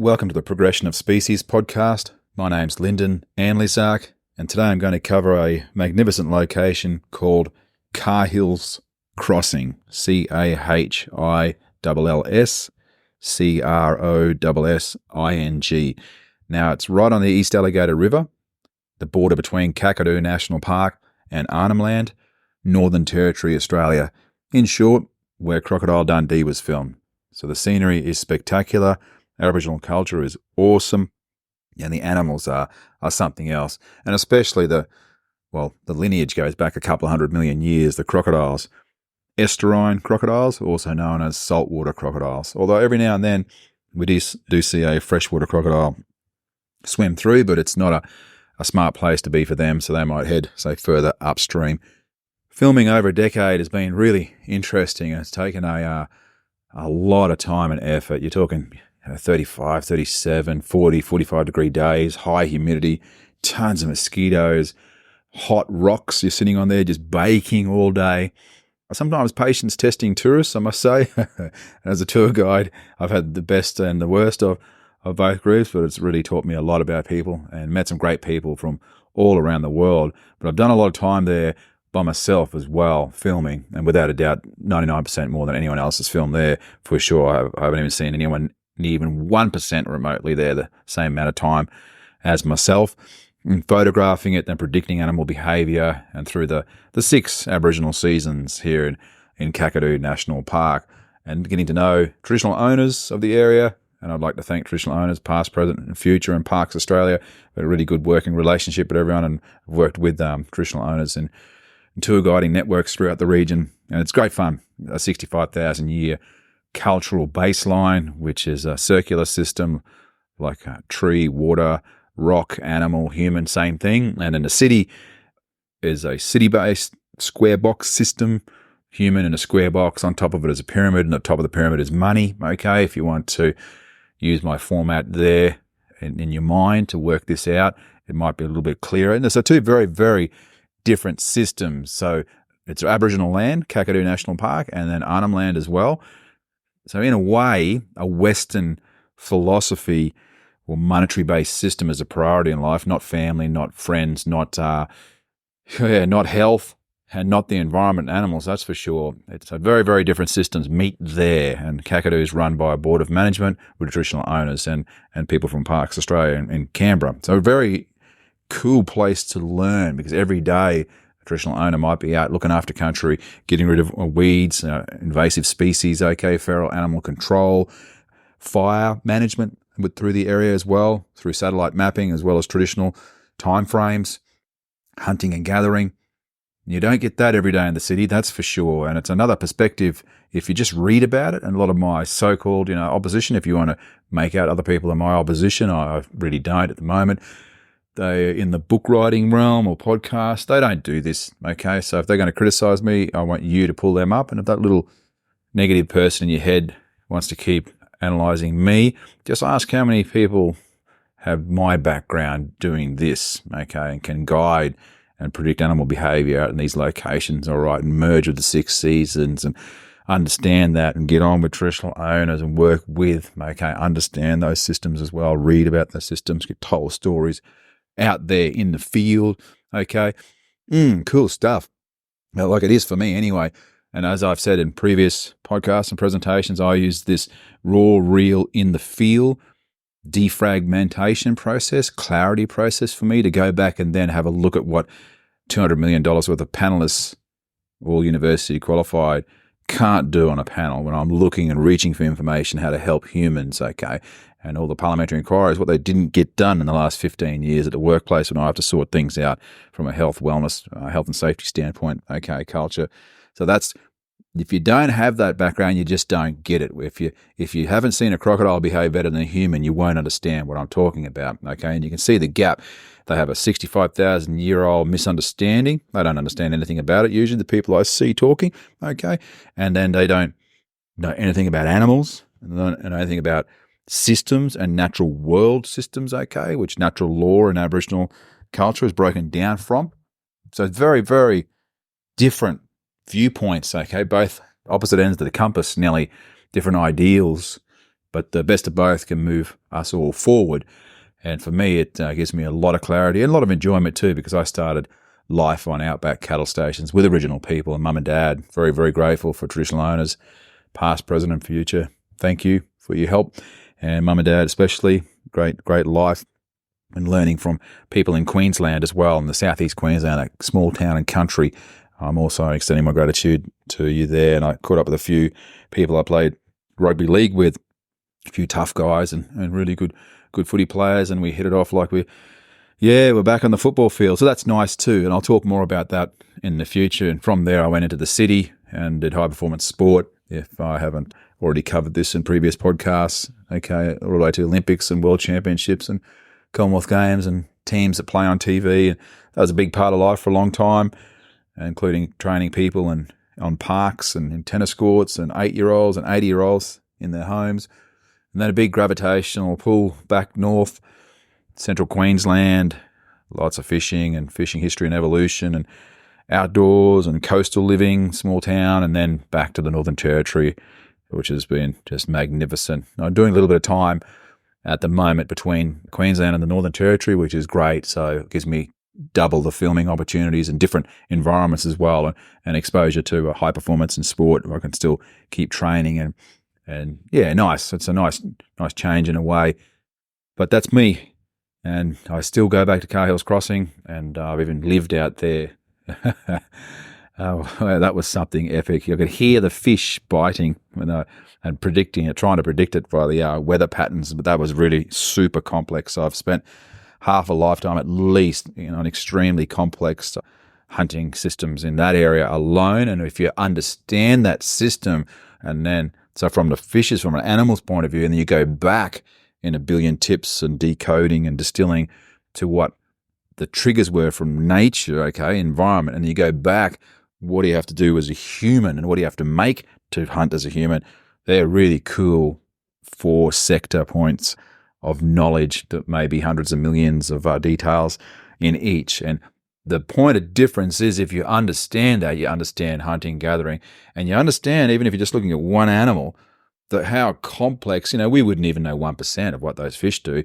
Welcome to the Progression of Species podcast. My name's Lyndon Anlezark, and today I'm going to cover a magnificent location called Cahill's Crossing, Cahills, Crossing. Now, it's right on the East Alligator River, the border between Kakadu National Park and Arnhem Land, Northern Territory, Australia. In short, where Crocodile Dundee was filmed. So the scenery is spectacular, Aboriginal culture is awesome, and the animals are something else. And especially the lineage goes back a couple of 100 million years, the crocodiles. Estuarine crocodiles, also known as saltwater crocodiles. Although every now and then we do see a freshwater crocodile swim through, but it's not a smart place to be for them, so they might head, say, further upstream. Filming over a decade has been really interesting, and it's taken a lot of time and effort. You're talking 35, 37, 40, 45 degree days, high humidity, tons of mosquitoes, hot rocks you're sitting on there just baking all day. Sometimes patience testing tourists, I must say. As a tour guide, I've had the best and the worst of both groups, but it's really taught me a lot about people and met some great people from all around the world. But I've done a lot of time there by myself as well, filming, and without a doubt, 99% more than anyone else has filmed there, for sure. I haven't even seen anyone even 1% remotely there the same amount of time as myself, and photographing it and predicting animal behaviour, and through the 6 Aboriginal seasons here in Kakadu National Park, and getting to know traditional owners of the area. And I'd like to thank traditional owners, past, present, and future, and Parks Australia. We've got a really good working relationship with everyone, and I've worked with traditional owners and tour guiding networks throughout the region, and it's great fun. A 65,000-year cultural baseline, which is a circular system like tree, water, rock, animal, human, same thing. And in the city is a city-based square box system, human in a square box. On top of it is a pyramid, and the top of the pyramid is money. Okay, if you want to use my format there in your mind to work this out, it might be a little bit clearer. And so 2 very, very different systems. So it's Aboriginal land, Kakadu National Park, and then Arnhem Land as well. So in a way, a Western philosophy or monetary-based system is a priority in life, not family, not friends, not health, and not the environment and animals, that's for sure. It's a very, very different systems meet there, and Kakadu is run by a board of management with traditional owners and people from Parks Australia in Canberra. So a very cool place to learn, because every day a traditional owner might be out looking after country, getting rid of weeds, invasive species, feral animal control, fire management through the area as well, through satellite mapping, as well as traditional timeframes, hunting and gathering. You don't get that every day in the city, that's for sure. And it's another perspective if you just read about it. And a lot of my so-called opposition, if you want to make out other people in my opposition, I really don't at the moment. They in the book writing realm or podcast, they don't do this, okay? So if they're going to criticize me, I want you to pull them up. And if that little negative person in your head wants to keep analyzing me, just ask how many people have my background doing this, okay, and can guide and predict animal behavior out in these locations, all right, and merge with the 6 seasons and understand that and get on with traditional owners and work with, okay, understand those systems as well, read about those systems, get told stories out there in the field, okay? Cool stuff. Well, like it is for me anyway. And as I've said in previous podcasts and presentations, I use this raw, real, in the field defragmentation process, clarity process for me to go back and then have a look at what $200 million worth of panelists, all university qualified, can't do on a panel when I'm looking and reaching for information, how to help humans, okay? And all the parliamentary inquiries, what they didn't get done in the last 15 years at the workplace when I have to sort things out from a health, wellness, health and safety standpoint, okay, culture. So that's, if you don't have that background, you just don't get it. If you haven't seen a crocodile behave better than a human, you won't understand what I'm talking about, okay? And you can see the gap. They have a 65,000-year-old misunderstanding. They don't understand anything about it, usually, the people I see talking, okay? And then they don't know anything about animals and anything about systems and natural world systems, okay, which natural law and Aboriginal culture is broken down from. So it's very, very different viewpoints, okay, both opposite ends of the compass, nearly different ideals but the best of both can move us all forward. And for me, it gives me a lot of clarity and a lot of enjoyment too, because I started life on Outback cattle stations with Aboriginal people and mum and dad. Very, very grateful for traditional owners, past, present and future. Thank you for your help. And mum and dad especially, great life and learning from people in Queensland as well, in the southeast Queensland, a small town and country. I'm also extending my gratitude to you there. And I caught up with a few people I played rugby league with, a few tough guys and really good footy players, and we hit it off like we're back on the football field. So that's nice too, and I'll talk more about that in the future. And from there, I went into the city and did high performance sport, if I haven't already covered this in previous podcasts, okay, all the way to Olympics and World Championships and Commonwealth Games and teams that play on TV. And that was a big part of life for a long time, including training people and on parks and in tennis courts and 8-year-olds and 80-year-olds in their homes. And then a big gravitational pull back north, central Queensland, lots of fishing and fishing history and evolution and outdoors and coastal living, small town, and then back to the Northern Territory, which has been just magnificent. I'm doing a little bit of time at the moment between Queensland and the Northern Territory, which is great. So it gives me double the filming opportunities in different environments as well, and exposure to a high performance in sport where I can still keep training and yeah, nice. It's a nice change in a way. But that's me. And I still go back to Cahill's Crossing, and I've even lived out there. Oh, that was something epic. I could hear the fish biting and predicting it, trying to predict it by the weather patterns, but that was really super complex. So I've spent half a lifetime at least on extremely complex hunting systems in that area alone. And if you understand that system, and then so from the fishes, from an animal's point of view, and then you go back in a billion tips and decoding and distilling to what the triggers were from nature, okay, environment, and you go back, what do you have to do as a human and what do you have to make to hunt as a human? They're really cool 4 sector points of knowledge that may be hundreds of millions of details in each. And the point of difference is if you understand that, you understand hunting, gathering, and you understand, even if you're just looking at one animal, that how complex, we wouldn't even know 1% of what those fish do,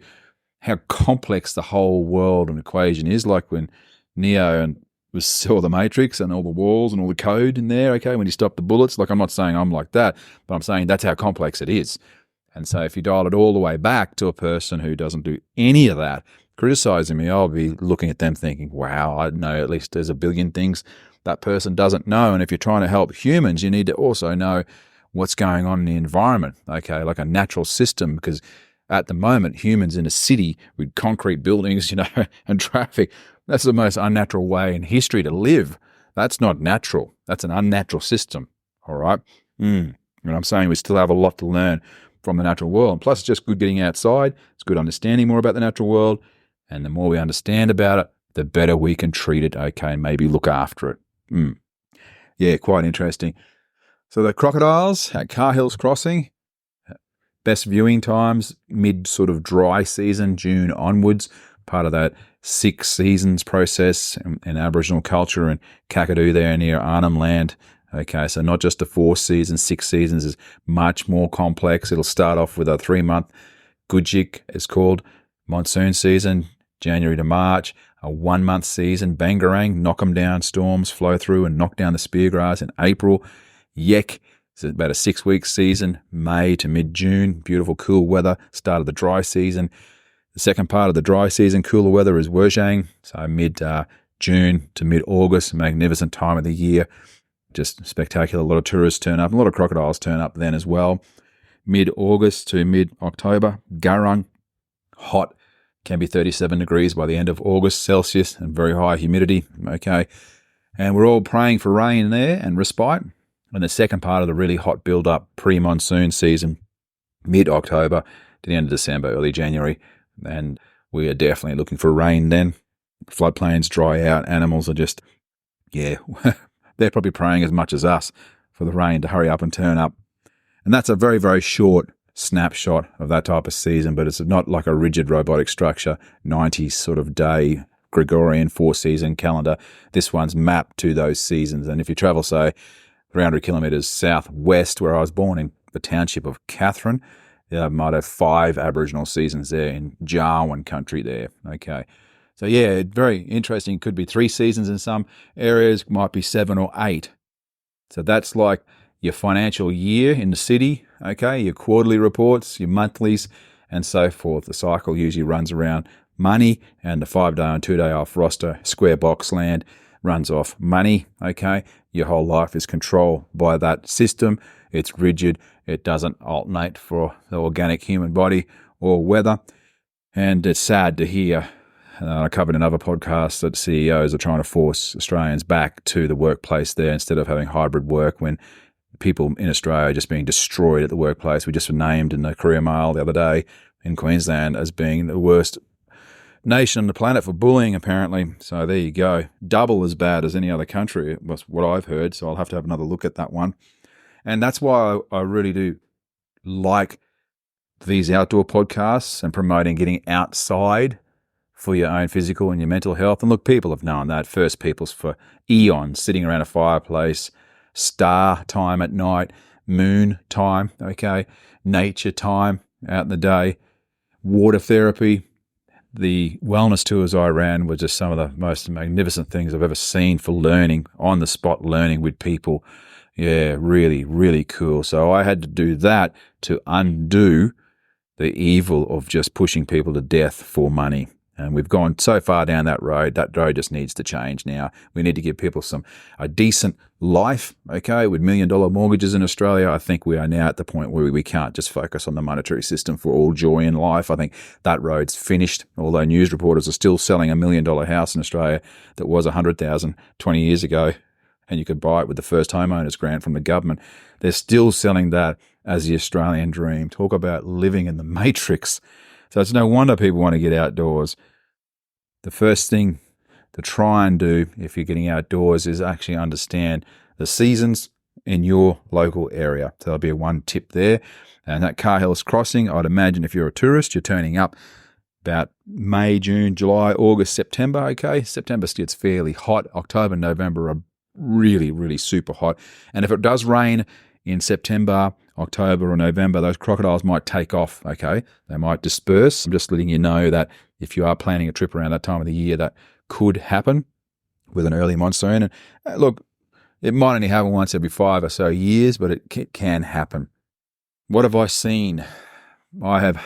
how complex the whole world and equation is. Like when Neo saw the Matrix and all the walls and all the code in there, okay, when he stopped the bullets. Like, I'm not saying I'm like that, but I'm saying that's how complex it is. And so if you dial it all the way back to a person who doesn't do any of that, criticizing me, I'll be looking at them thinking, wow, I know at least there's a billion things that person doesn't know. And if you're trying to help humans, you need to also know what's going on in the environment, okay, like a natural system, because at the moment, humans in a city with concrete buildings, and traffic, that's the most unnatural way in history to live. That's not natural. That's an unnatural system, all right? And I'm saying we still have a lot to learn from the natural world. And plus, it's just good getting outside. It's good understanding more about the natural world. And the more we understand about it, the better we can treat it, okay, and maybe look after it. Yeah, quite interesting. So the crocodiles at Cahill's Crossing, best viewing times, mid sort of dry season, June onwards, part of that 6 seasons process in Aboriginal culture and Kakadu there near Arnhem land. Okay, so not just the 4 seasons, 6 seasons is much more complex. It'll start off with a 3-month Gudjik, it's called, monsoon season, January to March, a 1-month season, Bangarang, knock 'em down, storms flow through and knock down the speargrass in April. Yek, it's about a 6-week season, May to mid-June, beautiful cool weather, start of the dry season. The second part of the dry season, cooler weather, is Wurjang, so mid-June to mid-August, magnificent time of the year, just spectacular. A lot of tourists turn up, a lot of crocodiles turn up then as well. Mid-August to mid-October, Garang, hot, can be 37 degrees by the end of August Celsius and very high humidity, okay. And we're all praying for rain there and respite. And the second part of the really hot build-up pre-monsoon season, mid-October to the end of December, early January. And we are definitely looking for rain then. Floodplains dry out. Animals are just, they're probably praying as much as us for the rain to hurry up and turn up. And that's a very, very short snapshot of that type of season, but it's not like a rigid robotic structure, 90 sort of day Gregorian 4-season calendar. This one's mapped to those seasons. And if you travel, say, 300 kilometres southwest, where I was born in the township of Catherine, might have 5 Aboriginal seasons there in Jarwin country there. Okay. So yeah, very interesting. Could be 3 seasons in some areas, might be 7 or 8. So that's like your financial year in the city, okay, your quarterly reports, your monthlies, and so forth. The cycle usually runs around money, and the 5-day and 2-day off roster, square box land, runs off money, okay? Your whole life is controlled by that system. It's rigid. It doesn't alternate for the organic human body or weather. And it's sad to hear, I covered in other podcasts, that CEOs are trying to force Australians back to the workplace there instead of having hybrid work, when people in Australia are just being destroyed at the workplace. We just were named in the Courier Mail the other day in Queensland as being the worst nation on the planet for bullying, apparently. So there you go. Double as bad as any other country, was what I've heard. So I'll have to have another look at that one. And that's why I really do like these outdoor podcasts and promoting getting outside for your own physical and your mental health. And look, people have known that. First peoples for eons, sitting around a fireplace, star time at night, moon time, okay, nature time out in the day, water therapy. The wellness tours I ran were just some of the most magnificent things I've ever seen for learning, on-the-spot learning with people. Yeah, really, really cool. So I had to do that to undo the evil of just pushing people to death for money. And we've gone so far down that road. That road just needs to change now. We need to give people a decent life, okay? With $1 million mortgages in Australia, I think we are now at the point where we can't just focus on the monetary system for all joy in life. I think that road's finished, although news reporters are still selling $1 million house in Australia that was $100,000 20 years ago, and you could buy it with the first homeowners grant from the government. They're still selling that as the Australian dream. Talk about living in the matrix. So it's no wonder people want to get outdoors. The first thing to try and do if you're getting outdoors is actually understand the seasons in your local area. So there'll be one tip there. And that Cahill's Crossing, I'd imagine if you're a tourist, you're turning up about May, June, July, August, September, okay? September gets fairly hot. October, November are really, really super hot. And if it does rain in September, October or November, those crocodiles might take off, okay? They might disperse. I'm just letting you know that if you are planning a trip around that time of the year, that could happen with an early monsoon. And look, it might only happen once every 5 or so years, but it can happen. What have I seen? I have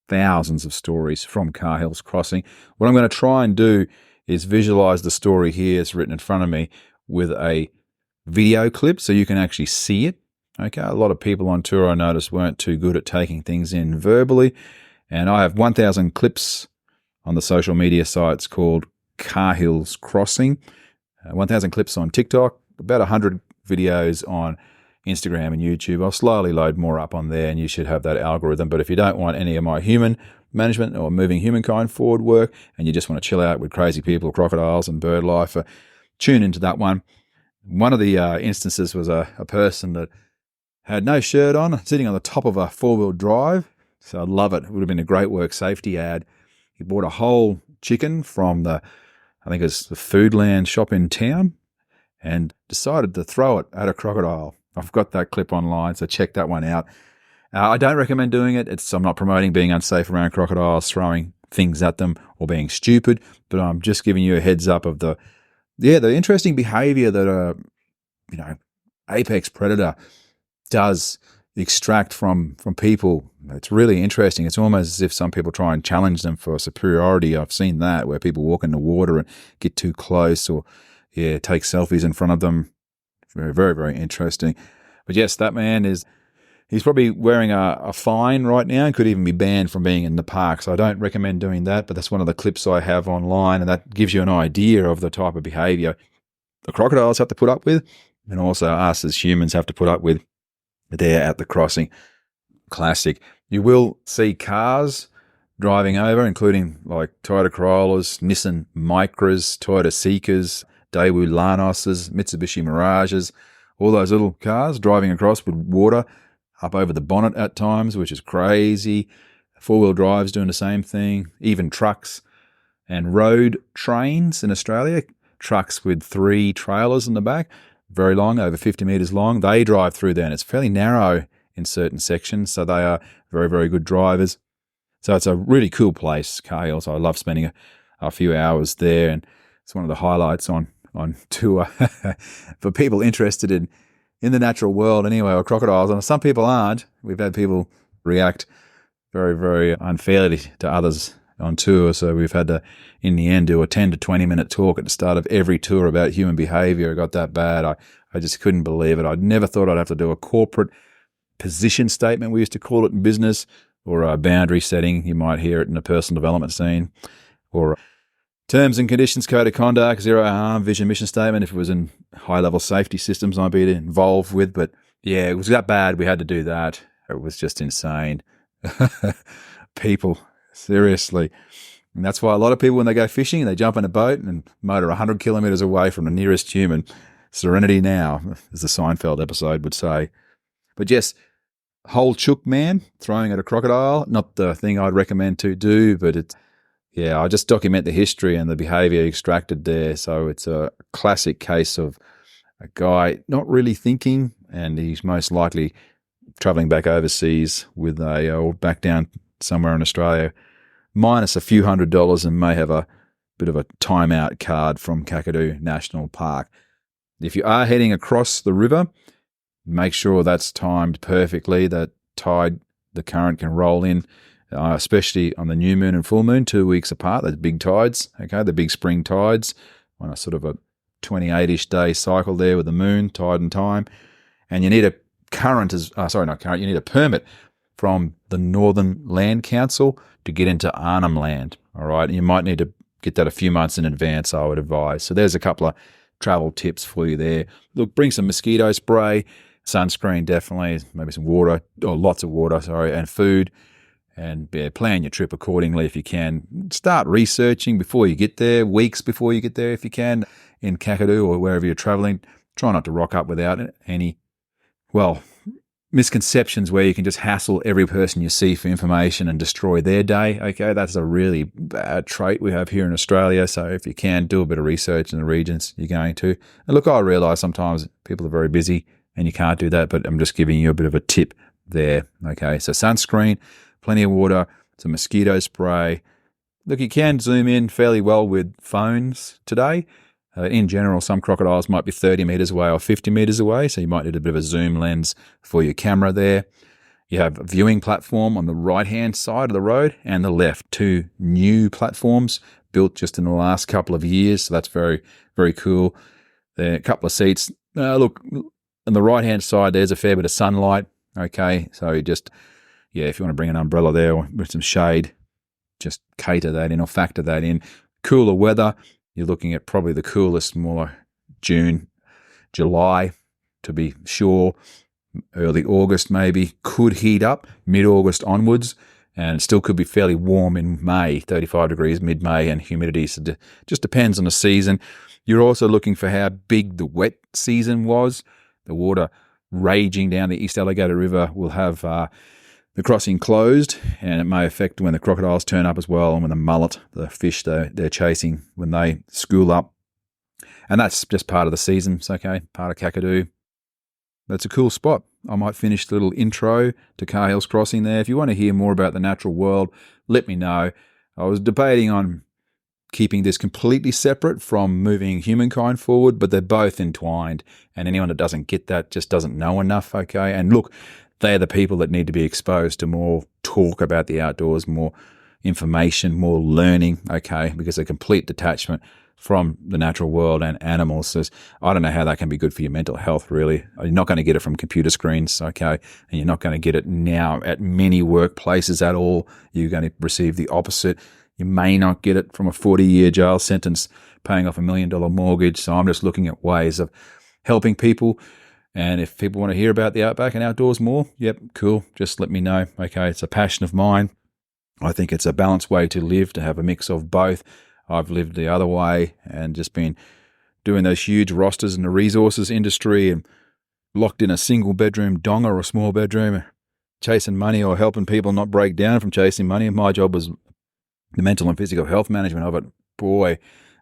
thousands of stories from Cahill's Crossing. What I'm going to try and do is visualize the story here. It's written in front of me with a video clip so you can actually see it. Okay, a lot of people on tour I noticed weren't too good at taking things in verbally, and I have 1,000 clips on the social media sites called Cahill's Crossing, 1,000 clips on TikTok, about 100 videos on Instagram and YouTube. I'll slowly load more up on there, and you should have that algorithm. But if you don't want any of my human management or moving humankind forward work, and you just want to chill out with crazy people, crocodiles and bird life, tune into that one. One of the instances was a person that had no shirt on, sitting on the top of a 4-wheel drive. So I love it. It would have been a great work safety ad. He bought a whole chicken from I think it was the Foodland shop in town, and decided to throw it at a crocodile. I've got that clip online, so check that one out. I don't recommend doing it. I'm not promoting being unsafe around crocodiles, throwing things at them, or being stupid, but I'm just giving you a heads up of the interesting behavior that apex predator does extract from people. It's really interesting. It's almost as if some people try and challenge them for superiority. I've seen that, where people walk in the water and get too close, or take selfies in front of them. Very, very, very interesting. But yes, that man he's probably wearing a fine right now and could even be banned from being in the park. So I don't recommend doing that, but that's one of the clips I have online, and that gives you an idea of the type of behavior the crocodiles have to put up with, and also us as humans have to put up with there at the crossing. Classic. You will see cars driving over, including like Toyota Corollas, Nissan Micras, Toyota Seekers, Daewoo Lanoses, Mitsubishi Mirages, all those little cars driving across with water up over the bonnet at times, which is crazy. 4-wheel drives doing the same thing. Even trucks and road trains in Australia, trucks with 3 trailers in the back, very long, over 50 metres long. They drive through there, and it's fairly narrow in certain sections. So they are very, very good drivers. So it's a really cool place, Cahill. So I love spending a few hours there, and it's one of the highlights on tour for people interested in the natural world anyway, or crocodiles. And some people aren't. We've had people react very, very unfairly to others on tour. So we've had to, in the end, do a 10 to 20 minute talk at the start of every tour about human behavior. It got that bad. I just couldn't believe it. I'd never thought I'd have to do a corporate position statement, we used to call it in business, or a boundary setting. You might hear it in a personal development scene, or terms and conditions, code of conduct, zero harm, vision, mission statement. If it was in high-level safety systems, I'd be involved with. But yeah, it was that bad. We had to do that. It was just insane. People, seriously. And that's why a lot of people, when they go fishing, they jump in a boat and motor 100 kilometers away from the nearest human. Serenity now, as the Seinfeld episode would say. But yes, whole chook man, throwing at a crocodile, not the thing I'd recommend to do, but it's, yeah, I just document the history and the behavior extracted there. So it's a classic case of a guy not really thinking, and he's most likely traveling back overseas with or back down somewhere in Australia, minus a few $100s, and may have a bit of a timeout card from Kakadu National Park. If you are heading across the river, make sure that's timed perfectly, that tide, the current can roll in, especially on the new moon and full moon, 2 weeks apart, those big tides, okay, the big spring tides, on a sort of a 28-ish day cycle there with the moon, tide and time. And you need a you need a permit from the Northern Land Council to get into Arnhem Land, all right? And you might need to get that a few months in advance, I would advise. So there's a couple of travel tips for you there. Look, bring some mosquito spray, sunscreen definitely, maybe some water, or lots of water, and food. And plan your trip accordingly if you can. Start researching before you get there, weeks before you get there if you can, in Kakadu or wherever you're traveling. Try not to rock up without any, misconceptions where you can just hassle every person you see for information and destroy their day. Okay, that's a really bad trait we have here in Australia. So if you can, do a bit of research in the regions you're going to. And look, I realise sometimes people are very busy and you can't do that, but I'm just giving you a bit of a tip there. Okay, so sunscreen, plenty of water, some mosquito spray. Look, you can zoom in fairly well with phones today. In general, some crocodiles might be 30 meters away or 50 meters away, so you might need a bit of a zoom lens for your camera there. You have a viewing platform on the right-hand side of the road and the left, 2 new platforms built just in the last couple of years, so that's very, very cool. There are a couple of seats. Look, on the right-hand side, there's a fair bit of sunlight, okay, so if you want to bring an umbrella there or with some shade, just cater that in or factor that in. Cooler weather, you're looking at probably the coolest, more June, July, to be sure. Early August maybe, could heat up mid-August onwards, and it still could be fairly warm in May, 35 degrees mid-May, and humidity. So it just depends on the season. You're also looking for how big the wet season was. The water raging down the East Alligator River will have the crossing closed, and it may affect when the crocodiles turn up as well, and when the mullet, the fish they're chasing, when they school up. And that's just part of the season, it's okay, part of Kakadu. That's a cool spot. I might finish the little intro to Cahill's Crossing there. If you want to hear more about the natural world, let me know. I was debating on keeping this completely separate from moving humankind forward, but they're both entwined, and anyone that doesn't get that just doesn't know enough, okay? And look, they're the people that need to be exposed to more talk about the outdoors, more information, more learning, okay, because a complete detachment from the natural world and animals says, I don't know how that can be good for your mental health, really. You're not going to get it from computer screens, okay, and you're not going to get it now at many workplaces at all. You're going to receive the opposite. You may not get it from a 40-year jail sentence paying off $1 million mortgage. So I'm just looking at ways of helping people. And if people want to hear about the outback and outdoors more, yep, cool, just let me know. Okay, it's a passion of mine. I think it's a balanced way to live, to have a mix of both. I've lived the other way and just been doing those huge rosters in the resources industry and locked in a single bedroom donga or a small bedroom, chasing money or helping people not break down from chasing money. My job was the mental and physical health management of it. Boy,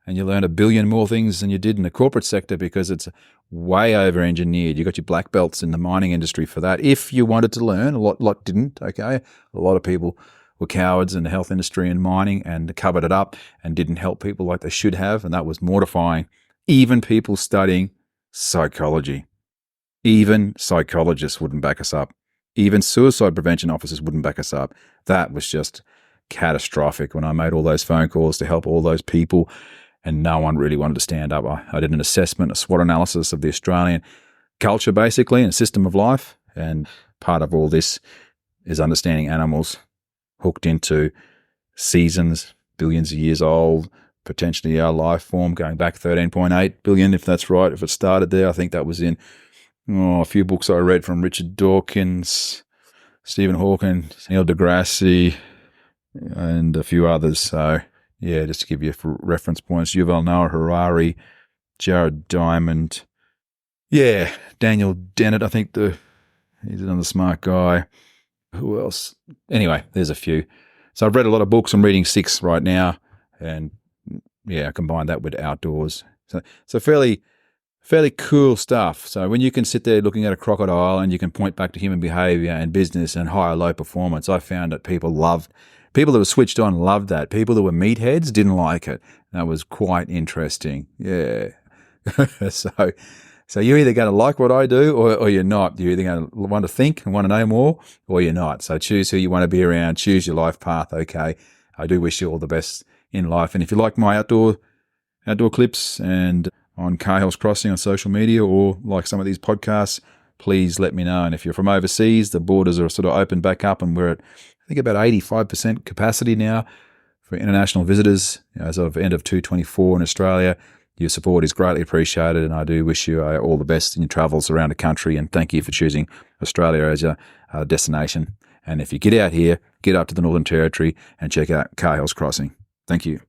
and you learn a billion more things than you did in the corporate sector because it's way over-engineered. You got your black belts in the mining industry for that. If you wanted to learn, a lot didn't, okay? A lot of people were cowards in the health industry and mining and covered it up and didn't help people like they should have, and that was mortifying. Even people studying psychology. Even psychologists wouldn't back us up. Even suicide prevention officers wouldn't back us up. That was just catastrophic when I made all those phone calls to help all those people, and no one really wanted to stand up. I did an assessment, a SWOT analysis of the Australian culture, basically, and system of life, and part of all this is understanding animals hooked into seasons, billions of years old, potentially our life form going back 13.8 billion, if that's right, if it started there. I think that was in a few books I read from Richard Dawkins, Stephen Hawking, Neil deGrasse, and a few others. So, yeah, just to give you reference points, Yuval Noah Harari, Jared Diamond, yeah, Daniel Dennett, I think he's another smart guy. Who else? Anyway, there's a few. So I've read a lot of books. I'm reading 6 right now, and yeah, I combine that with outdoors. So fairly cool stuff. So when you can sit there looking at a crocodile and you can point back to human behavior and business and high or low performance, I found that people that were switched on loved that. People that were meatheads didn't like it. That was quite interesting. Yeah. So you're either going to like what I do or you're not. You're either going to want to think and want to know more or you're not. So choose who you want to be around. Choose your life path, okay? I do wish you all the best in life. And if you like my outdoor clips and on Cahill's Crossing on social media or like some of these podcasts, please let me know. And if you're from overseas, the borders are sort of opened back up and we're at, I think, about 85% capacity now for international visitors as of end of 2024 in Australia. Your support is greatly appreciated, and I do wish you all the best in your travels around the country, and thank you for choosing Australia as your destination. And if you get out here, get up to the Northern Territory and check out Cahill's Crossing. Thank you.